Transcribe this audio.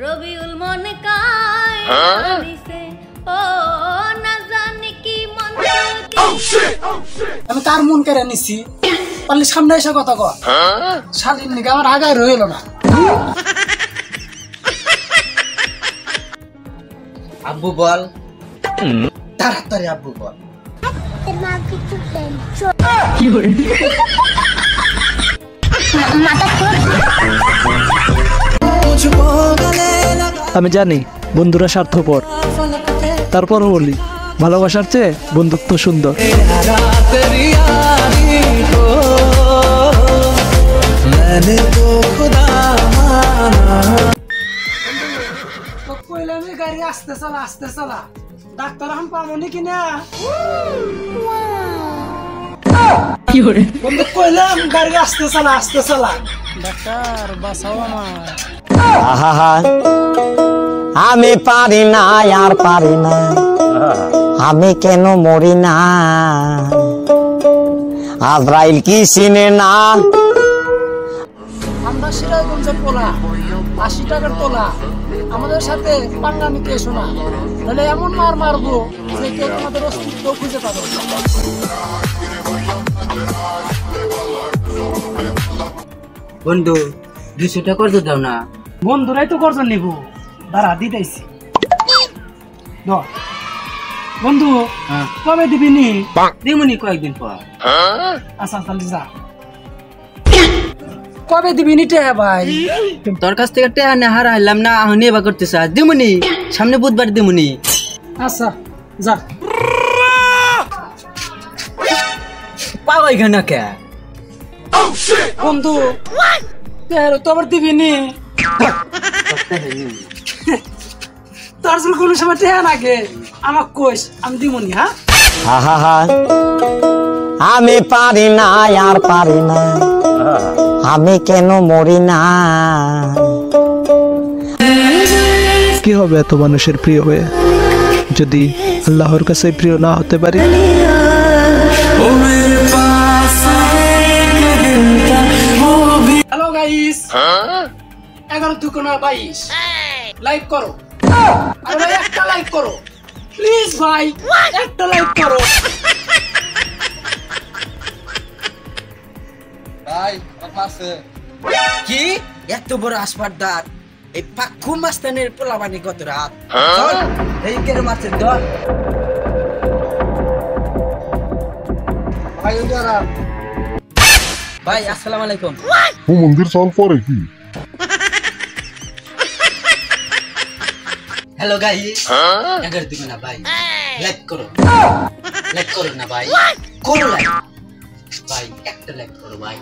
রবিউল মন কাইছে ও না জানি কি মন আমি কার মন কেড়ে নিছি পারলে সামনে এসে কথা কর শালীর নিকে আমার আগায় রইল না আব্বু বল তাড়াতাড়ি আব্বু বল আমি জানি বন্ধুরা স্বার্থপর, তারপরও বলি ভালোবাসার চেয়ে বন্ধুত্ব সুন্দর। গাড়ি আসতে চালা ডাক্তার এখন পাবো নাকি না বন্ধু কইলাম গাড়ি আসতে চালা ডাক্তার বাঁচাও আমার আমি পারি না আর পারি না আমি কেন মরি না আজরাইল কি চিনে না আমরা সিরাজগঞ্জের পোলা 80 টাকার তোলা আমাদের সাথে পাঙ্গামি কে শোনা তাহলে এমন মারবো যে কেউ তোমাদের অস্তিত্ব খুঁজে পাবে বন্ধু 200 টাকা করতে দাও না বন্ধুরাই তো করছেন নিবো দাঁড়া দিতেছি বন্ধু কবে দিবি নি দিমুনি কয়েকদিন পর আচ্ছা তাহলে যা কবে দিবি নি টেহা ভাই তোর কাছ থেকে টেহা না হারাইলাম না আহনি বা করতেছ দিমুনি সামনে বুধবার দিমুনি আচ্ছা যা পাওয়াই ঘনা কে বন্ধু টেহার তো আবার দিবি নি তোর যদি কোনো সময় টেহা নাগে আমাক কইস আমি দিমুনি হ্যাঁ আমি পারি না আর পারি না আমি কেন মরি না কি হবে এত মানুষের প্রিয় হয়ে যদি আল্লাহর কাছে প্রিয় না হতে পারি? হ্যালো গাইস 11/2/22 লাইক করো আর ভাই একটা লাইক করো প্লিজ ভাই একটা লাইক করো ভাই পাশে কি এত বড় আসপারদার এই পাক্কু মাস্তানের পোলাবানি কত রাত চল এই কেন মারছে ধর ভাই উদারা ভাই আসসালামু আলাইকুম মন্দির চল পরে কি हेलो गाइस अगर तुम ना भाई लाइक करो ना भाई करो लाइक भाई एक लाइक करो भाई